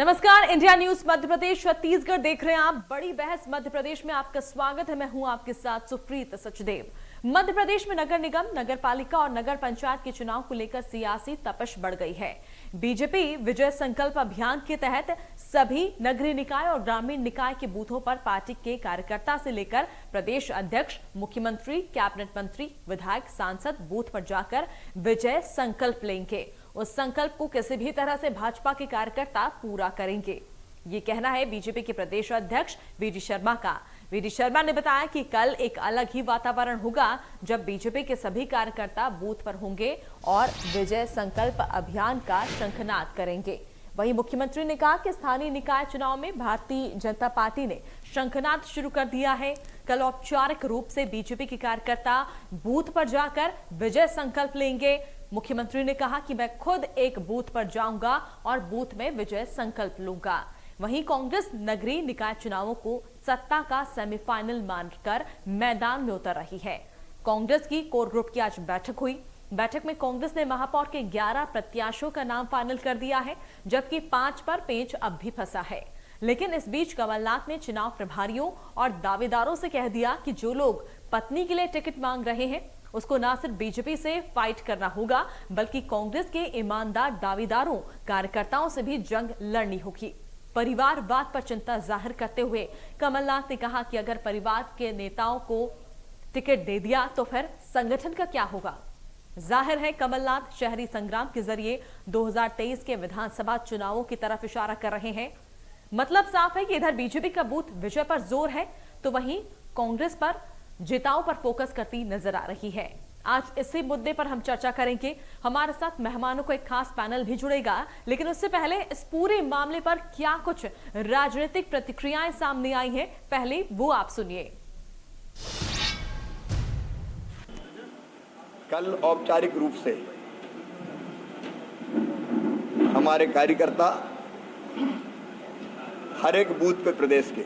नमस्कार, India news Madhya Pradesh Chhattisgarh देख रहे हैं आप। बड़ी बहस मध्य प्रदेश में आपका स्वागत है। मैं हूं आपके साथ सुप्रीत सचदेव। मध्य प्रदेश में नगर निगम, नगर पालिका और नगर पंचायत के चुनाव को लेकर सियासी तपश बढ़ गई है। बीजेपी विजय संकल्प अभियान के तहत सभी नगरीय निकाय और ग्रामीण निकाय के बूथों पर पार्टी के कार्यकर्ता से लेकर प्रदेश अध्यक्ष, मुख्यमंत्री, कैबिनेट मंत्री, विधायक, सांसद बूथ पर जाकर विजय संकल्प लेंगे। उस संकल्प को किसी भी तरह से भाजपा के कार्यकर्ता पूरा करेंगे, ये कहना है बीजेपी के प्रदेश अध्यक्ष वीडी शर्मा का। वीडी शर्मा ने बताया कि कल एक अलग ही वातावरण होगा जब बीजेपी के सभी कार्यकर्ता बूथ पर होंगे और विजय संकल्प अभियान का शंखनाद करेंगे। वहीं मुख्यमंत्री ने कहा कि स्थानीय निकाय चुनाव में भारतीय जनता पार्टी ने शंखनाद शुरू कर दिया है। कल औपचारिक रूप से बीजेपी के कार्यकर्ता बूथ पर जाकर विजय संकल्प लेंगे। मुख्यमंत्री ने कहा कि मैं खुद एक बूथ पर जाऊंगा और बूथ में विजय संकल्प लूंगा। वहीं कांग्रेस नगरीय निकाय चुनावों को सत्ता का सेमीफाइनल मानकर मैदान में उतर रही है। कांग्रेस की कोर ग्रुप की आज बैठक हुई। बैठक में कांग्रेस ने महापौर के 11 प्रत्याशियों का नाम फाइनल कर दिया है, जबकि 5 पर पेंच अब भी फंसा है। लेकिन इस बीच कमलनाथ ने चुनाव प्रभारियों और दावेदारों से कह दिया कि जो लोग पत्नी के लिए टिकट मांग रहे हैं उसको न सिर्फ बीजेपी से फाइट करना होगा, बल्कि कांग्रेस के ईमानदार दावेदारों, कार्यकर्ताओं से भी जंग लड़नी होगी। परिवारवाद पर चिंता जाहिर करते हुए कमलनाथ ने कहा कि अगर परिवार के नेताओं को टिकट दे दिया तो फिर संगठन का क्या होगा। जाहिर है कमलनाथ शहरी संग्राम के जरिए 2023 के विधानसभा चुनावों की तरफ इशारा कर रहे हैं। मतलब साफ है कि इधर बीजेपी का बूथ विजय पर जोर है तो वहीं कांग्रेस पर जिताओं पर फोकस करती नजर आ रही है। आज इसी मुद्दे पर हम चर्चा करेंगे। हमारे साथ मेहमानों को एक खास पैनल भी जुड़ेगा, लेकिन उससे पहले इस पूरे मामले पर क्या कुछ राजनीतिक प्रतिक्रियाएं सामने आई हैं, पहले वो आप सुनिए। कल औपचारिक रूप से हमारे कार्यकर्ता हर एक बूथ पे प्रदेश के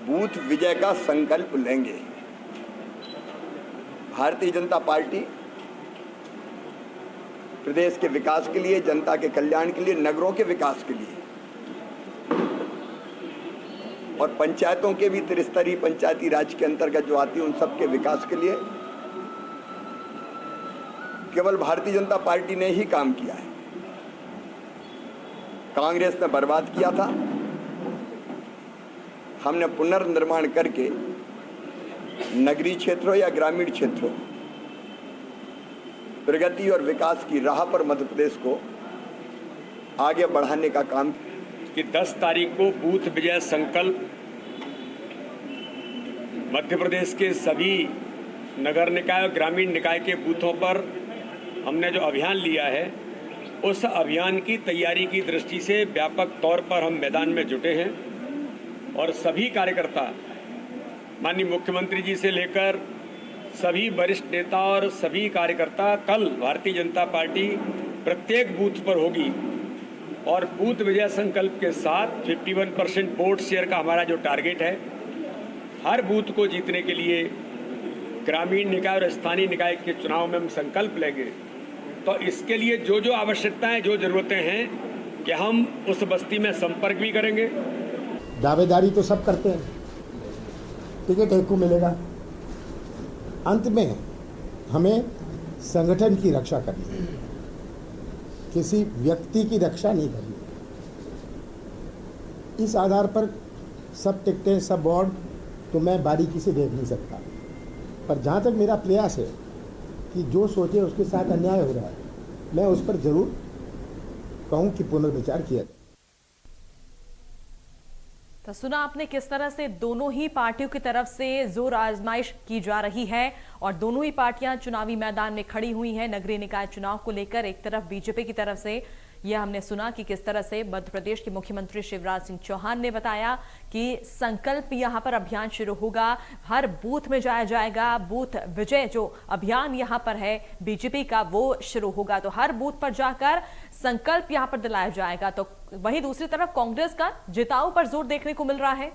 बूथ विजय का संकल्प लेंगे। भारतीय जनता पार्टी प्रदेश के विकास के लिए, जनता के कल्याण के लिए, नगरों के विकास के लिए और पंचायतों के भी त्रिस्तरीय पंचायती राज के अंतर्गत जो आती है उन सब के विकास के लिए केवल भारतीय जनता पार्टी ने ही काम किया है। कांग्रेस ने बर्बाद किया था, हमने पुनर्निर्माण करके नगरीय क्षेत्रों या ग्रामीण क्षेत्रों प्रगति और विकास की राह पर मध्य प्रदेश को आगे बढ़ाने का काम कि 10 तारीख को बूथ विजय संकल्प मध्य प्रदेश के सभी नगर निकाय और ग्रामीण निकाय के बूथों पर हमने जो अभियान लिया है उस अभियान की तैयारी की दृष्टि से व्यापक तौर पर हम मैदान में जुटे हैं और सभी कार्यकर्ता माननीय मुख्यमंत्री जी से लेकर सभी वरिष्ठ नेता और सभी कार्यकर्ता कल भारतीय जनता पार्टी प्रत्येक बूथ पर होगी और बूथ विजय संकल्प के साथ 51% वोट शेयर का हमारा जो टारगेट है, हर बूथ को जीतने के लिए ग्रामीण निकाय और स्थानीय निकाय के चुनाव में हम संकल्प लेंगे। तो इसके लिए जो जो आवश्यकताएं, जो जरूरतें हैं कि हम उस बस्ती में संपर्क भी करेंगे। दावेदारी तो सब करते हैं, टिकट एक को मिलेगा। अंत में हमें संगठन की रक्षा करनी है, किसी व्यक्ति की रक्षा नहीं करनी। इस आधार पर सब टिकटें, सब बोर्ड तो मैं बारीकी से देख नहीं सकता, पर जहाँ तक मेरा प्रयास है कि जो सोचे उसके साथ अन्याय हो रहा है, मैं उस पर जरूर कहूँ कि पुनर्विचार किया जाए। तो सुना आपने किस तरह से दोनों ही पार्टियों की तरफ से जोर आजमाइश की जा रही है और दोनों ही पार्टियां चुनावी मैदान में खड़ी हुई हैं नगरीय निकाय चुनाव को लेकर। एक तरफ बीजेपी की तरफ से यह हमने सुना कि किस तरह से मध्य प्रदेश के मुख्यमंत्री शिवराज सिंह चौहान ने बताया कि संकल्प यहां पर अभियान शुरू होगा, हर बूथ में जाया जाएगा। बूथ विजय जो अभियान यहां पर है बीजेपी का वो शुरू होगा, तो हर बूथ पर जाकर संकल्प यहां पर दिलाया जाएगा। तो वहीं दूसरी तरफ कांग्रेस का जिताऊ पर जोर देखने को मिल रहा है।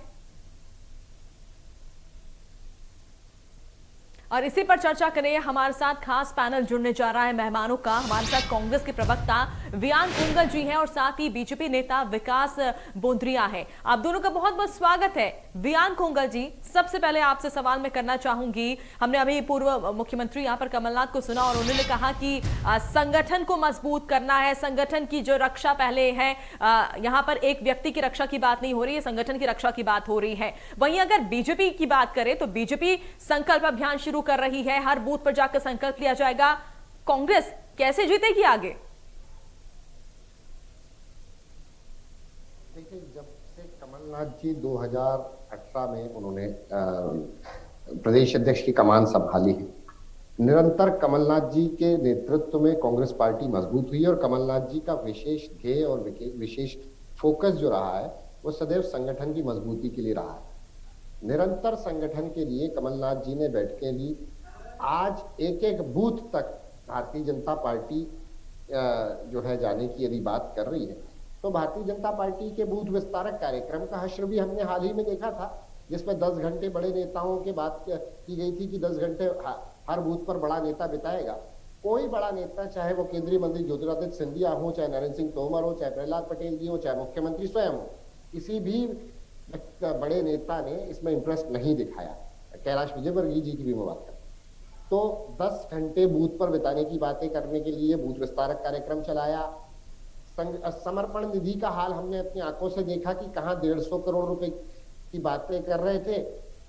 और इसी पर चर्चा करें, हमारे साथ खास पैनल जुड़ने जा रहा है मेहमानों का। हमारे साथ कांग्रेस के प्रवक्ता वियान कोंगल जी हैं और साथ ही बीजेपी नेता विकास बोंद्रिया है। आप दोनों का बहुत बहुत स्वागत है। वियान कोंगल जी, सबसे पहले आपसे सवाल मैं करना चाहूंगी, हमने अभी पूर्व मुख्यमंत्री यहाँ पर कमलनाथ को सुना और उन्होंने कहा कि संगठन को मजबूत करना है, संगठन की जो रक्षा पहले है, यहाँ पर एक व्यक्ति की रक्षा की बात नहीं हो रही है, संगठन की रक्षा की बात हो रही है। वहीं अगर बीजेपी की बात करें तो बीजेपी संकल्प अभियान शुरू कर रही है, हर बूथ पर जाकर संकल्प लिया जाएगा। कांग्रेस कैसे जीतेगी आगे? देखिए, जब से कमलनाथ जी 2018 में उन्होंने प्रदेश अध्यक्ष की कमान संभाली है, निरंतर कमलनाथ जी के नेतृत्व में कांग्रेस पार्टी मजबूत हुई और कमलनाथ जी का विशेष ध्येय और विशेष फोकस जो रहा है वो सदैव संगठन की मजबूती के लिए रहा है। निरंतर संगठन के लिए कमलनाथ जी ने बैठकें ली। आज एक एक बूथ तक भारतीय जनता पार्टी जो है जाने की यदि बात कर रही है तो भारतीय जनता पार्टी के बूथ विस्तारक कार्यक्रम का हश्र भी हमने हाल ही में देखा था, जिसमें 10 घंटे बड़े नेताओं की बात की गई थी कि 10 घंटे हर बूथ पर बड़ा नेता बिताएगा। कोई बड़ा नेता, चाहे वो केंद्रीय मंत्री ज्योतिरादित्य सिंधिया हो, चाहे नरेंद्र सिंह तोमर हो, चाहे प्रहलाद पटेल जी हो, चाहे मुख्यमंत्री स्वयं हो, किसी भी बड़े नेता ने इसमें इंटरेस्ट नहीं दिखाया। कैलाश विजयवर्गीय जी की भी मैं बात करूं तो 10 घंटे बूथ पर बिताने की बातें करने के लिए बूथ विस्तारक कार्यक्रम चलाया। समर्पण निधि का हाल हमने अपनी आंखों से देखा कि कहां 150 करोड़ रुपए की बातें कर रहे थे,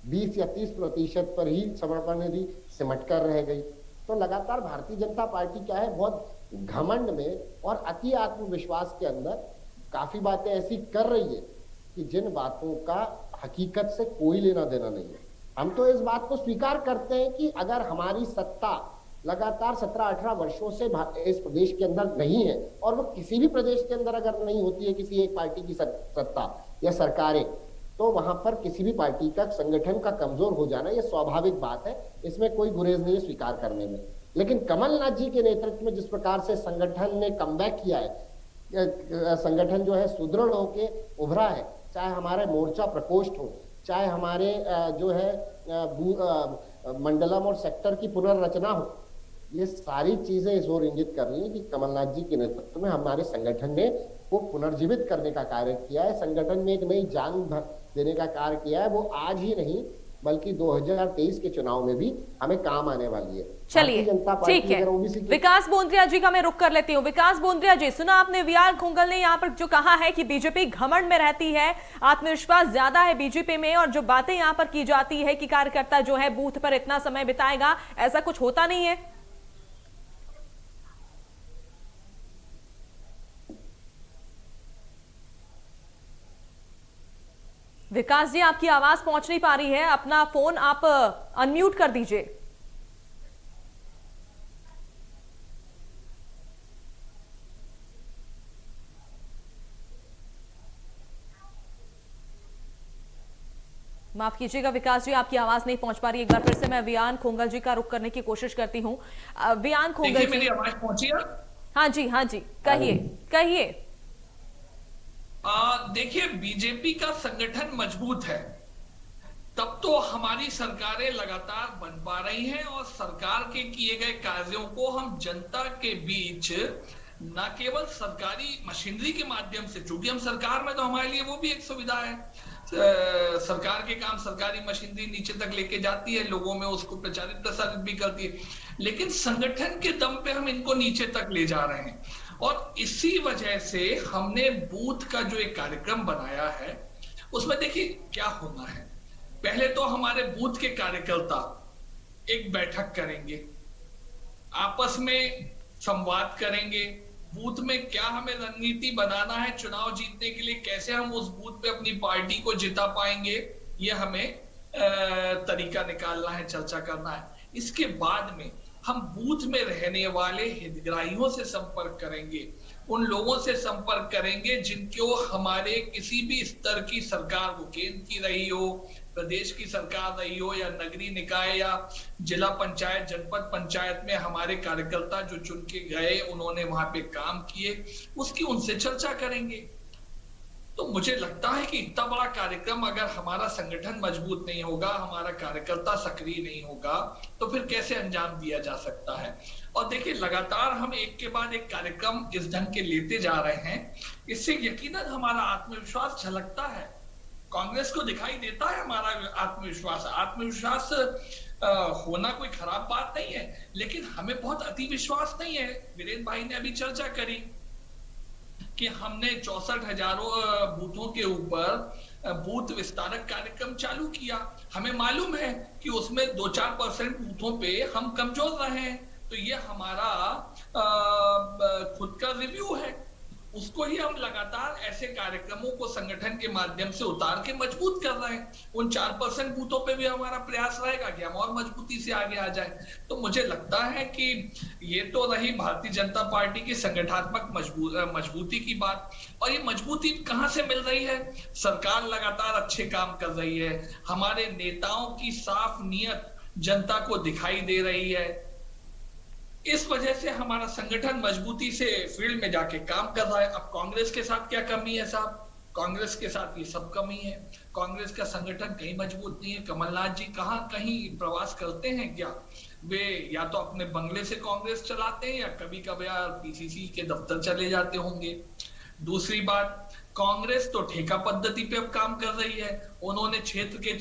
20 या 30% पर ही समर्पण निधि सिमट कर रह गई। तो लगातार भारतीय जनता पार्टी क्या है, बहुत घमंड में और अति आत्मविश्वास के अंदर काफी बातें ऐसी कर रही है कि जिन बातों का हकीकत से कोई लेना देना नहीं है। हम तो इस बात को स्वीकार करते हैं कि अगर हमारी सत्ता लगातार 17-18 वर्षों से इस प्रदेश के अंदर नहीं है, और वो किसी भी प्रदेश के अंदर अगर नहीं होती है किसी एक पार्टी की सत्ता या सरकारें, तो वहां पर किसी भी पार्टी का संगठन का कमजोर हो जाना ये स्वाभाविक बात है, इसमें कोई गुरेज नहीं है स्वीकार करने में। लेकिन कमलनाथ जी के नेतृत्व में जिस प्रकार से संगठन ने कमबैक किया है, संगठन जो है सुदृढ़ होके उभरा है, चाहे हमारे मोर्चा प्रकोष्ठ हो, चाहे हमारे जो है मंडलम और सेक्टर की पुनर्रचना हो, ये सारी चीजें इस ओर इंगित कर रही है कि कमलनाथ जी के नेतृत्व में हमारे संगठन ने वो पुनर्जीवित करने का कार्य किया है, संगठन में एक नई जान देने का कार्य किया है। वो आज ही नहीं बल्कि 2023 के चुनाव में भी हमें काम आने वाली है। चलिए, ठीक है। विकास बोंद्रिया जी का मैं रुक कर लेती हूँ। विकास बोंद्रिया जी, सुना आपने वियान कोंगल ने यहाँ पर जो कहा है कि बीजेपी घमंड में रहती है, आत्मविश्वास ज्यादा है बीजेपी में, और जो बातें यहाँ पर की जाती है कि कार्यकर्ता जो है बूथ पर इतना समय बिताएगा, ऐसा कुछ होता नहीं है। विकास जी, आपकी आवाज पहुंच नहीं पा रही है, अपना फोन आप अनम्यूट कर दीजिए। माफ कीजिएगा विकास जी, आपकी आवाज नहीं पहुंच पा रही। एक बार फिर से मैं वियान कोंगल जी का रुख करने की कोशिश करती हूँ। वियान कोंगल जी, मेरी आवाज पहुंची है? हाँ जी, कहिए कहिए। देखिए, बीजेपी का संगठन मजबूत है तब तो हमारी सरकारें लगातार बन पा रही हैं और सरकार के किए गए कार्यों को हम जनता के बीच न केवल सरकारी मशीनरी के माध्यम से, चूंकि हम सरकार में, तो हमारे लिए वो भी एक सुविधा है, सरकार के काम सरकारी मशीनरी नीचे तक लेके जाती है, लोगों में उसको प्रचारित प्रसारित भी करती है, लेकिन संगठन के दम पे हम इनको नीचे तक ले जा रहे हैं। और इसी वजह से हमने बूथ का जो एक कार्यक्रम बनाया है उसमें देखिए क्या होना है। पहले तो हमारे बूथ के कार्यकर्ता एक बैठक करेंगे, आपस में संवाद करेंगे, बूथ में क्या हमें रणनीति बनाना है चुनाव जीतने के लिए, कैसे हम उस बूथ पे अपनी पार्टी को जिता पाएंगे, ये हमें तरीका निकालना है, चर्चा करना है। इसके बाद में हम बूथ में रहने वाले हितग्राहियों से संपर्क करेंगे, उन लोगों से संपर्क करेंगे जिनको हमारे किसी भी स्तर की सरकार, वो केंद्र की रही हो, प्रदेश की सरकार रही हो, या नगरीय निकाय या जिला पंचायत, जनपद पंचायत में हमारे कार्यकर्ता जो चुन के गए, उन्होंने वहां पे काम किए, उसकी उनसे चर्चा करेंगे। तो मुझे लगता है कि इतना बड़ा कार्यक्रम अगर हमारा संगठन मजबूत नहीं होगा, हमारा कार्यकर्ता सक्रिय नहीं होगा, तो फिर कैसे अंजाम दिया जा सकता है। और देखिए, लगातार हम एक के बाद एक कार्यक्रम इस ढंग के लेते जा रहे हैं, इससे यकीनन हमारा आत्मविश्वास झलकता है, कांग्रेस को दिखाई देता है हमारा आत्मविश्वास होना कोई खराब बात नहीं है, लेकिन हमें बहुत अति विश्वास नहीं है। वीरेंद्र भाई ने अभी चर्चा करी कि हमने 64,000 बूथों के ऊपर बूथ विस्तारक कार्यक्रम चालू किया। हमें मालूम है कि उसमें 2-4% बूथों पे हम कमजोर रहे हैं, तो ये हमारा खुद का रिव्यू है। उसको ही हम लगातार ऐसे कार्यक्रमों को संगठन के माध्यम से उतार के मजबूत कर रहे हैं। उन 4% बूथों पे भी हमारा प्रयास रहेगा कि हम और मजबूती से आगे आ जाए। तो मुझे लगता है कि ये तो रही भारतीय जनता पार्टी की संगठनात्मक मजबूती की बात। और ये मजबूती कहां से मिल रही है? सरकार लगातार अच्छे काम कर रही है, हमारे नेताओं की साफ नीयत जनता को दिखाई दे रही है। इस वजह से हमारा संगठन मजबूती से फील्ड में जाके काम कर रहा है। अब कांग्रेस के साथ क्या कमी है साहब? कांग्रेस के साथ ये सब कमी है। कांग्रेस का संगठन कहीं मजबूत नहीं है। कमलनाथ जी कहीं प्रवास करते हैं क्या? वे या तो अपने बंगले से कांग्रेस चलाते हैं या कभी कभार पीसीसी के दफ्तर चले जाते होंगे। दूसरी बात, कांग्रेस तो ठेका पद्धति पे अब काम कर रही है। उन्होंने क्षेत्र के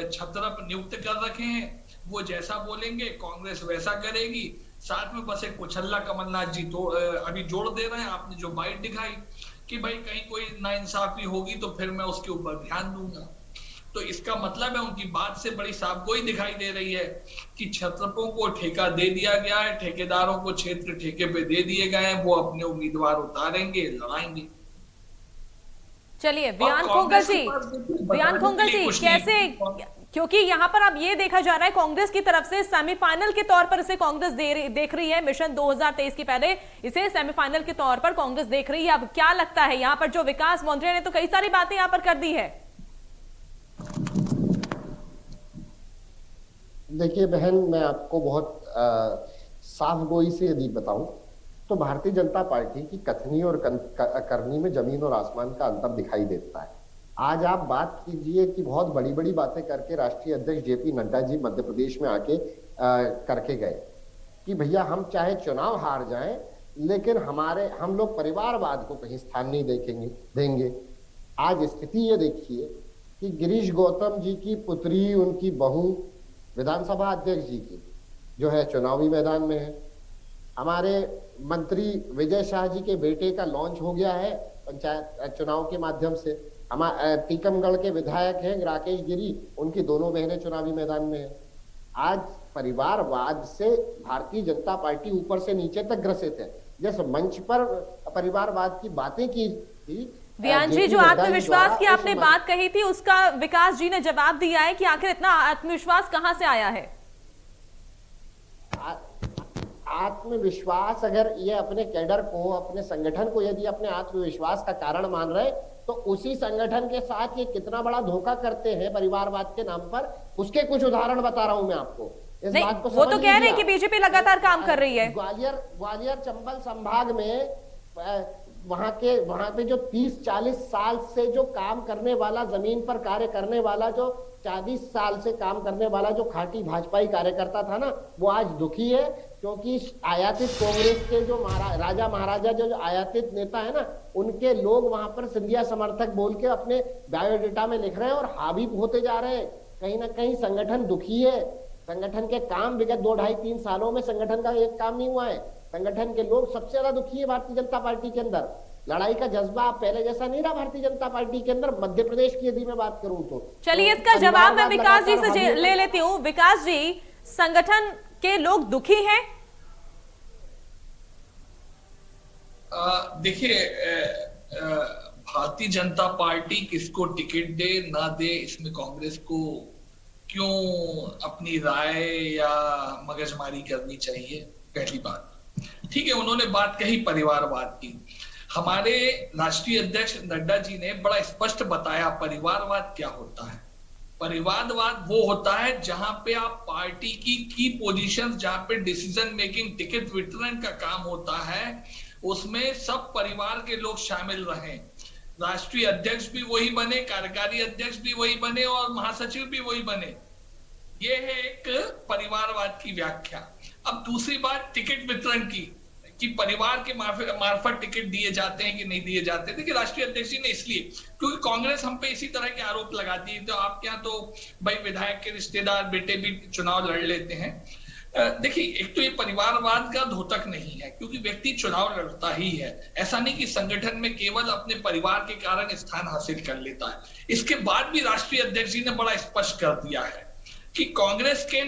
छत्रप नियुक्त कर रखे हैं, वो जैसा बोलेंगे कांग्रेस वैसा करेगी। साथ में बस एक उछल्ला कमलनाथ जी तो अभी जोड़ दे रहे हैं। आपने जो बाइट दिखाई कि भाई कहीं कोई नाइंसाफी होगी तो फिर मैं उसके ऊपर ध्यान दूंगा, तो इसका मतलब है उनकी बात से बड़ी साफ गोई दिखाई दे रही है कि छत्रपों को ठेका दे दिया गया है, ठेकेदारों को क्षेत्र ठेके पे दे दिए गए हैं, वो अपने उम्मीदवार उतारेंगे, लड़ाएंगे। चलिए वियान खोंगल जी कैसे, क्योंकि यहाँ पर अब ये देखा जा रहा है कांग्रेस की तरफ से सेमीफाइनल के तौर पर इसे कांग्रेस देख रही है। मिशन 2023 के पहले इसे सेमीफाइनल के तौर पर कांग्रेस देख रही है। अब क्या लगता है यहाँ पर जो विकास मंत्री ने तो कई सारी बातें यहाँ पर कर दी है। देखिए बहन, मैं आपको बहुत साफ गोई से यदि बताऊं तो भारतीय जनता पार्टी की कथनी और करनी में जमीन और आसमान का अंतर दिखाई देता है। आज आप बात कीजिए कि बहुत बड़ी बड़ी बातें करके राष्ट्रीय अध्यक्ष जेपी नड्डा जी मध्य प्रदेश में आके करके गए कि भैया हम चाहे चुनाव हार जाएं लेकिन हम लोग परिवारवाद को कहीं स्थान नहीं देंगे। आज स्थिति ये देखिए कि गिरीश गौतम जी की पुत्री, उनकी बहू विधानसभा अध्यक्ष जी की जो है चुनावी मैदान में है। हमारे मंत्री विजय शाह जी के बेटे का लॉन्च हो गया है पंचायत चुनाव के माध्यम से। हमारे टीकमगढ़ के विधायक हैं राकेश गिरी, उनकी दोनों बहनें चुनावी मैदान में है। आज परिवारवाद से भारतीय जनता पार्टी ऊपर से नीचे तक ग्रसित है। जिस मंच पर परिवारवाद की बातें की थी, वियान जी, जो आत्मविश्वास की आपने बात कही थी उसका विकास जी ने जवाब दिया है कि आखिर इतना आत्मविश्वास कहां से आया है। आत्मविश्वास, अगर ये अपने कैडर को, अपने संगठन को यदि अपने आत्मविश्वास का कारण मान रहे तो उसी संगठन के साथ ये कितना बड़ा धोखा करते हैं परिवारवाद के नाम पर, उसके कुछ उदाहरण बता रहा हूं मैं आपको। इस बात को वो तो कह रहे हैं कि बीजेपी लगातार काम कर रही है। ग्वालियर चंबल संभाग में वहां पे जो 30-40 साल से जो काम करने वाला, जमीन पर कार्य करने वाला, जो 40 साल से काम करने वाला जो खाटी भाजपाई कार्यकर्ता था ना, वो आज दुखी है क्योंकि आयातित कांग्रेस के जो राजा महाराजा जो आयातित नेता है ना, उनके लोग वहां पर सिंधिया समर्थक बोल के अपने बायोडेटा में लिख रहे हैं और हावी होते जा रहे हैं। कहीं ना कहीं संगठन दुखी है। संगठन के काम विगत 2-2.5-3 सालों में संगठन का एक काम नहीं हुआ है। संगठन के लोग सबसे ज्यादा दुखी है भारतीय जनता पार्टी के अंदर। लड़ाई का जज्बा पहले जैसा नहीं रहा भारतीय जनता पार्टी के अंदर। मध्य प्रदेश की यदि मैं बात करूं तो चलिए इसका जवाब मैं विकास जी से ले लेती हूँ। विकास जी, संगठन के लोग दुखी हैं? देखिए, भारतीय जनता पार्टी किसको टिकट दे ना दे, इसमें कांग्रेस को क्यों अपनी राय या मगजमारी करनी चाहिए? पहली बात, ठीक है, उन्होंने बात कही परिवारवाद की। हमारे राष्ट्रीय अध्यक्ष नड्डा जी ने बड़ा स्पष्ट बताया परिवारवाद क्या होता है। परिवारवाद वो होता है जहां पे आप पार्टी की पोजीशंस, जहां पे डिसीजन मेकिंग, टिकट वितरण का काम होता है, उसमें सब परिवार के लोग शामिल रहें। राष्ट्रीय अध्यक्ष भी वही बने, कार्यकारी अध्यक्ष भी वही बने और महासचिव भी वही बने। ये है एक परिवारवाद की व्याख्या। अब दूसरी बात टिकट वितरण की, कि परिवार के मार्फत टिकट दिए जाते हैं कि नहीं दिए जाते। देखिए राष्ट्रीय अध्यक्ष जी ने इसलिए, क्योंकि कांग्रेस हम पे इसी तरह के आरोप लगाती है, तो आपके यहाँ तो भाई विधायक के रिश्तेदार बेटे भी चुनाव लड़ लेते हैं। देखिए एक तो ये परिवारवाद का द्योतक नहीं है, क्योंकि व्यक्ति चुनाव लड़ता ही है। ऐसा नहीं कि संगठन में केवल अपने परिवार के कारण स्थान हासिल कर लेता है। इसके बाद भी राष्ट्रीय अध्यक्ष जी ने बड़ा स्पष्ट कर दिया है कि कांग्रेस के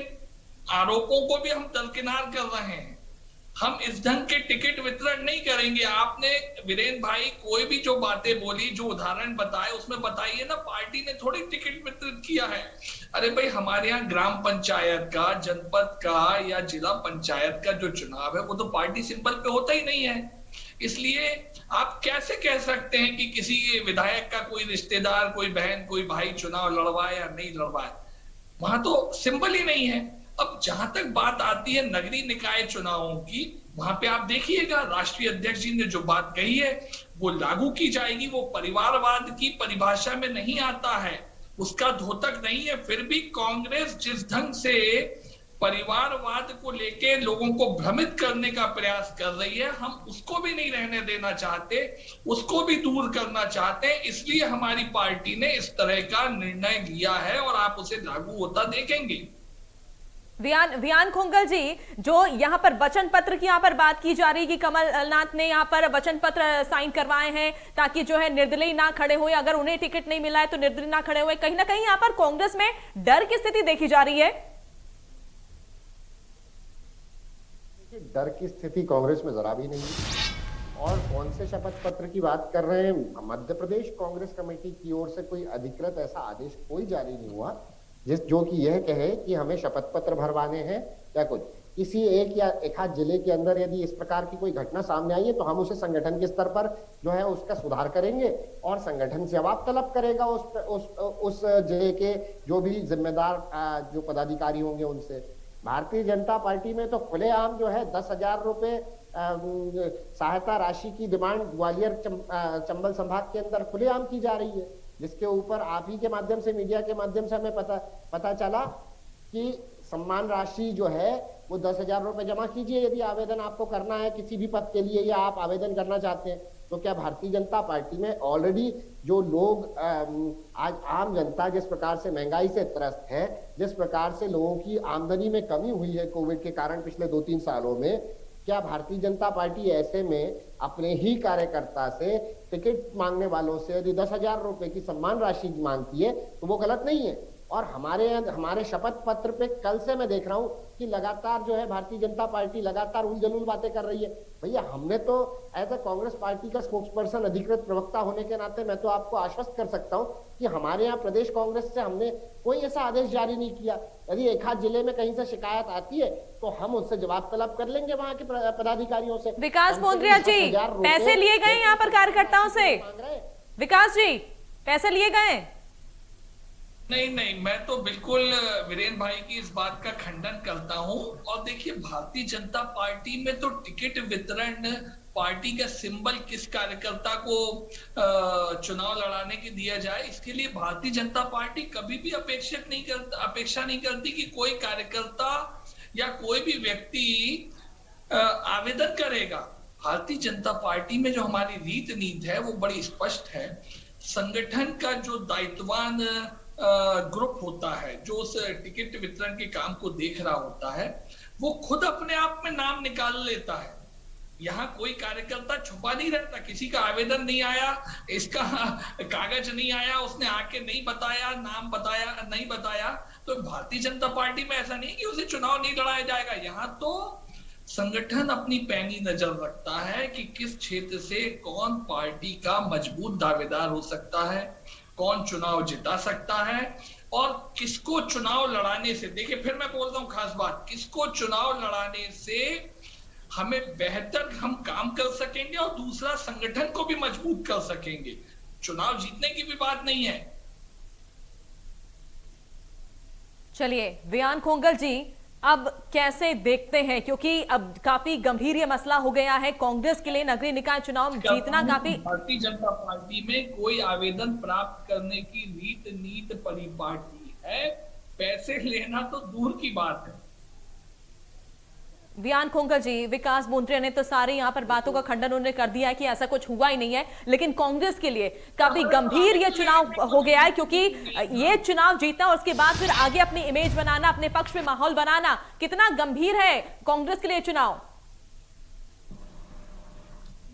आरोपों को भी हम दरकिनार कर रहे हैं। हम इस ढंग के टिकट वितरण नहीं करेंगे। आपने वीरेंद्र भाई कोई भी जो बातें बोली, जो उदाहरण बताए, उसमें बताइए ना पार्टी ने थोड़ी टिकट वितरित किया है। अरे भाई हमारे यहाँ ग्राम पंचायत का, जनपद का या जिला पंचायत का जो चुनाव है वो तो पार्टी सिंबल पे होता ही नहीं है। इसलिए आप कैसे कह सकते हैं कि किसी विधायक का कोई रिश्तेदार, कोई बहन, कोई भाई चुनाव लड़वाए या नहीं लड़वाए? वहां तो सिंबल ही नहीं है। अब जहां तक बात आती है नगरीय निकाय चुनावों की, वहां पे आप देखिएगा राष्ट्रीय अध्यक्ष जी ने जो बात कही है वो लागू की जाएगी। वो परिवारवाद की परिभाषा में नहीं आता है, उसका द्योतक नहीं है। फिर भी कांग्रेस जिस ढंग से परिवारवाद को लेके लोगों को भ्रमित करने का प्रयास कर रही है, हम उसको भी नहीं रहने देना चाहते, उसको भी दूर करना चाहते हैं। इसलिए हमारी पार्टी ने इस तरह का निर्णय लिया है और आप उसे लागू होता देखेंगे। वियान खोंगल जी, जो यहाँ पर वचन पत्र की यहाँ पर बात की जा रही है कि कमलनाथ ने यहाँ पर वचन पत्र साइन करवाए हैं ताकि जो है निर्दलीय ना खड़े हुए, अगर उन्हें टिकट नहीं मिला है तो निर्दलीय ना खड़े हुए, कहीं ना कहीं यहाँ पर कांग्रेस में डर की स्थिति देखी जा रही है। डर की स्थिति कांग्रेस में जरा भी नहीं है। और कौन से शपथ पत्र की बात कर रहे हैं? मध्य प्रदेश कांग्रेस कमेटी की ओर से कोई अधिकृत ऐसा आदेश कोई जारी नहीं हुआ जो कि यह कहे कि हमें शपथ पत्र भरवाने हैं या कुछ। किसी एक या एक आध जिले के अंदर यदि इस प्रकार की कोई घटना सामने आई है तो हम उसे संगठन के स्तर पर जो है उसका सुधार करेंगे और संगठन से जवाब तलब करेगा उस जिले के जो भी जिम्मेदार जो पदाधिकारी होंगे उनसे। भारतीय जनता पार्टी में तो खुलेआम जो है 10,000 रुपए सहायता राशि की डिमांड ग्वालियर चंबल संभाग के अंदर खुलेआम की जा रही है, जिसके ऊपर आप ही के माध्यम से, मीडिया के माध्यम से हमें पता चला कि सम्मान राशि जो है वो 10,000 रुपए जमा कीजिए यदि आवेदन आपको करना है किसी भी पद के लिए या आप आवेदन करना चाहते हैं। तो क्या भारतीय जनता पार्टी में ऑलरेडी जो लोग आज आम जनता जिस प्रकार से महंगाई से त्रस्त है, जिस प्रकार से लोगों की आमदनी में कमी हुई है कोविड के कारण पिछले 2-3 सालों में, क्या भारतीय जनता पार्टी ऐसे में अपने ही कार्यकर्ता से टिकट मांगने वालों से यदि 10,000 रुपए की सम्मान राशि मांगती है तो वो गलत नहीं है? और हमारे शपथ पत्र पे कल से मैं देख रहा हूं कि लगातार जो है भारतीय जनता पार्टी लगातार उलझुल बातें कर रही है। भैया हमने तो एज ए कांग्रेस पार्टी का स्पोक्स पर्सन, अधिकृत प्रवक्ता होने के नाते मैं तो आपको आश्वस्त कर सकता हूं कि हमारे यहाँ प्रदेश कांग्रेस से हमने कोई ऐसा आदेश जारी नहीं किया। यदि एक आध जिले में कहीं से शिकायत आती है तो हम उससे जवाब तलब कर लेंगे वहां के पदाधिकारियों से। विकास मोंद्रिया जी, पैसे लिए गए यहाँ पर कार्यकर्ताओं से? विकास जी, पैसे लिए गए? नहीं, मैं तो बिल्कुल वीरेंद्र भाई की इस बात का खंडन करता हूं। और देखिए भारतीय जनता पार्टी में तो टिकट वितरण, पार्टी का सिंबल किस कार्यकर्ता को चुनाव लड़ाने के दिया जाए, इसके लिए भारतीय जनता पार्टी कभी भी अपेक्षा नहीं करती कि कोई कार्यकर्ता या कोई भी व्यक्ति आवेदन करेगा। भारतीय जनता पार्टी में जो हमारी रीत नीति है वो बड़ी स्पष्ट है। संगठन का जो दायित्ववान ग्रुप होता है, जो उस टिकट वितरण के काम को देख रहा होता है, वो खुद अपने आप में नाम निकाल लेता है। यहाँ कोई कार्यकर्ता छुपा नहीं रहता। किसी का आवेदन नहीं आया, इसका कागज नहीं आया, उसने आके नहीं बताया, नाम बताया नहीं बताया, तो भारतीय जनता पार्टी में ऐसा नहीं कि उसे चुनाव नहीं लड़ाया जाएगा। यहाँ तो संगठन अपनी पैनी नजर रखता है कि किस क्षेत्र से कौन पार्टी का मजबूत दावेदार हो सकता है, कौन चुनाव जिता सकता है और किसको चुनाव लड़ाने से, देखिए फिर मैं बोल रहा हूं खास बात, किसको चुनाव लड़ाने से हमें बेहतर हम काम कर सकेंगे और दूसरा संगठन को भी मजबूत कर सकेंगे। चुनाव जीतने की भी बात नहीं है। चलिए वियान खोंगल जी, अब कैसे देखते हैं, क्योंकि अब काफी गंभीर ये मसला हो गया है कांग्रेस के लिए, नगरीय निकाय चुनाव जीतना काफी। भारतीय जनता पार्टी में कोई आवेदन प्राप्त करने की रीत नीत परिपाटी है, पैसे लेना तो दूर की बात है। वियान खोंकर जी, विकास बोंद्रे ने तो सारी यहाँ पर बातों का खंडन उन्होंने कर दिया है कि ऐसा कुछ हुआ ही नहीं है, लेकिन कांग्रेस के लिए काफी गंभीर ये चुनाव हो गया है, क्योंकि ये चुनाव जीतना और उसके बाद फिर आगे अपनी इमेज बनाना, अपने पक्ष में माहौल बनाना, कितना गंभीर है कांग्रेस के लिए चुनाव।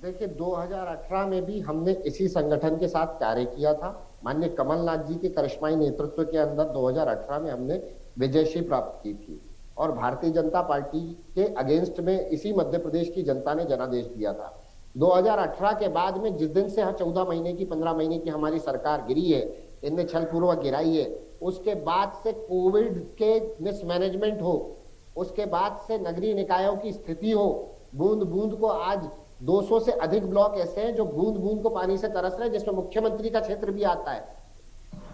देखिए, 2018 में भी हमने इसी संगठन के साथ कार्य किया था। माननीय कमलनाथ जी के करिश्माई नेतृत्व के अंदर 2018 में हमने विजयश्री प्राप्त की थी और भारतीय जनता पार्टी के अगेंस्ट में इसी मध्य प्रदेश की जनता ने जनादेश दिया था। 2018 के बाद में जिस दिन से 14 महीने की 15 महीने की हमारी सरकार गिरी है, इनने छलपूर्वक गिराई है, उसके बाद से कोविड के मिसमैनेजमेंट हो, उसके बाद से नगरीय निकायों की स्थिति हो, बूंद बूंद को आज 200 से अधिक ब्लॉक ऐसे हैं जो बूंद बूंद को पानी से तरस रहे हैं, जिसमें मुख्यमंत्री का क्षेत्र भी आता है।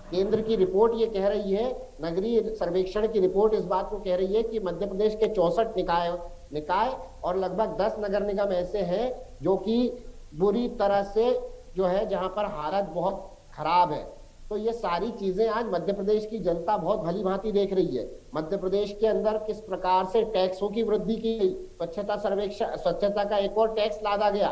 केंद्र की रिपोर्ट ये कह रही है, नगरीय सर्वेक्षण की रिपोर्ट इस बात को कह रही है कि मध्य प्रदेश के 64 निकाय और लगभग 10 नगर निगम ऐसे हैं जो कि बुरी तरह से जो है, जहां पर हालत बहुत खराब है। तो ये सारी चीजें आज मध्य प्रदेश की जनता बहुत भली भांति देख रही है। मध्य प्रदेश के अंदर किस प्रकार से टैक्सों की वृद्धि की गई, स्वच्छता का एक और टैक्स लादा गया,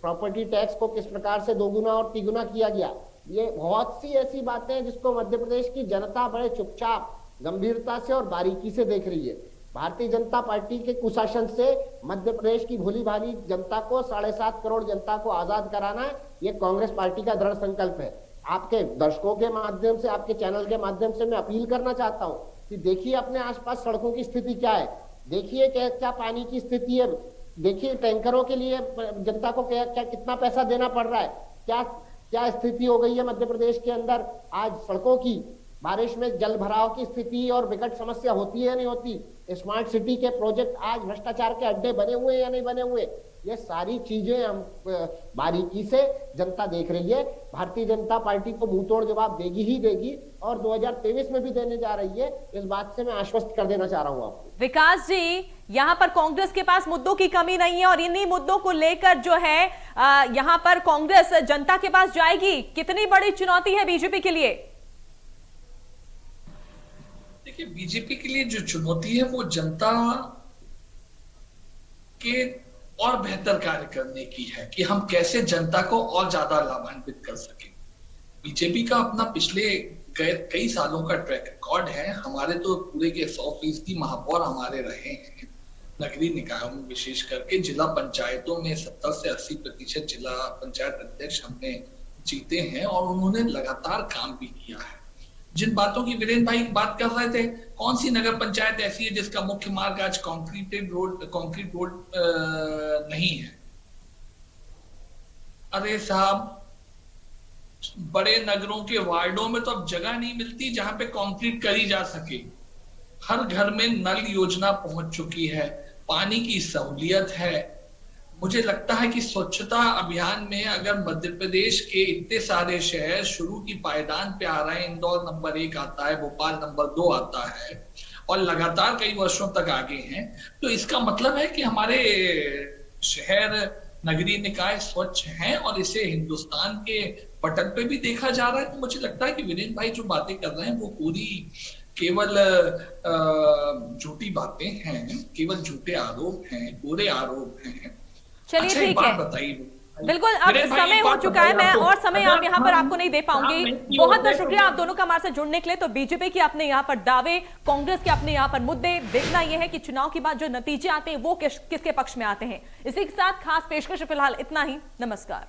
प्रॉपर्टी टैक्स को किस प्रकार से 2 गुना और 3 गुना किया गया। ये बहुत सी ऐसी बातें हैं जिसको मध्य प्रदेश की जनता बड़े चुपचाप, गंभीरता से और बारीकी से देख रही है। भारतीय जनता पार्टी के कुशासन से मध्य प्रदेश की भोली भाली जनता को, 7.5 करोड़ जनता को आजाद कराना है, ये कांग्रेस पार्टी का दृढ़ संकल्प है। आपके दर्शकों के माध्यम से, आपके चैनल के माध्यम से मैं अपील करना चाहता हूँ कि देखिए अपने आसपास सड़कों की स्थिति क्या है, देखिए क्या पानी की स्थिति है, देखिए टैंकरों के लिए जनता को क्या कितना पैसा देना पड़ रहा है, क्या स्थिति हो गई है मध्य प्रदेश के अंदर। आज सड़कों की, बारिश में जल भराव की स्थिति और विकट समस्या होती है या नहीं होती, स्मार्ट सिटी के प्रोजेक्ट आज भ्रष्टाचार के अड्डे बने हुए या नहीं बने हुए, ये सारी चीजें हम बारीकी से जनता देख रही है। भारतीय जनता पार्टी को मुंह तोड़ जवाब देगी ही देगी और 2023 में भी देने जा रही है, इस बात से मैं आश्वस्त कर देना चाह रहा हूं आपको। विकास जी, यहाँ पर कांग्रेस के पास मुद्दों की कमी नहीं है और इन्हीं मुद्दों को लेकर जो है यहाँ पर कांग्रेस जनता के पास जाएगी। कितनी बड़ी चुनौती है बीजेपी के लिए? देखिए, बीजेपी के लिए जो चुनौती है वो जनता के और बेहतर कार्य करने की है कि हम कैसे जनता को और ज्यादा लाभान्वित कर सकें। बीजेपी का अपना पिछले कई सालों का ट्रैक रिकॉर्ड है। हमारे तो पूरे के 100% महापौर हमारे रहे हैं नगरीय निकायों में, विशेष करके जिला पंचायतों में 70 से 80% जिला पंचायत अध्यक्ष हमने जीते हैं और उन्होंने लगातार काम भी किया है। जिन बातों की वीरेंद्र भाई बात कर रहे थे, कौन सी नगर पंचायत ऐसी है जिसका मुख्य मार्ग आज कंक्रीट रोड नहीं है? अरे साहब, बड़े नगरों के वार्डों में तो अब जगह नहीं मिलती जहां पे कंक्रीट करी जा सके। हर घर में नल योजना पहुंच चुकी है, पानी की सहूलियत है। मुझे लगता है कि स्वच्छता अभियान में अगर मध्य प्रदेश के इतने सारे शहर शुरू की पायदान पे आ रहे हैं, इंदौर नंबर 1 आता है, भोपाल नंबर 2 आता है और लगातार कई वर्षों तक आगे हैं, तो इसका मतलब है कि हमारे शहर नगरीय निकाय स्वच्छ हैं और इसे हिंदुस्तान के पटल पे भी देखा जा रहा है। तो मुझे लगता है कि वीरेंद्र भाई जो बातें कर रहे हैं वो पूरी केवल झूठी बातें हैं, केवल झूठे आरोप हैं, बुरे आरोप हैं। चलिए अच्छा, ठीक है, बताइए। बिल्कुल अब समय हो चुका है, मैं और समय आप यहाँ पर आपको नहीं दे पाऊंगी। बहुत बहुत शुक्रिया आप दोनों का हमारे से जुड़ने के लिए। तो बीजेपी के अपने यहाँ पर दावे, कांग्रेस के अपने यहाँ पर मुद्दे, देखना यह है कि चुनाव के बाद जो नतीजे आते हैं वो किसके पक्ष में आते हैं। इसी के साथ खास पेशकश फिलहाल इतना ही। नमस्कार।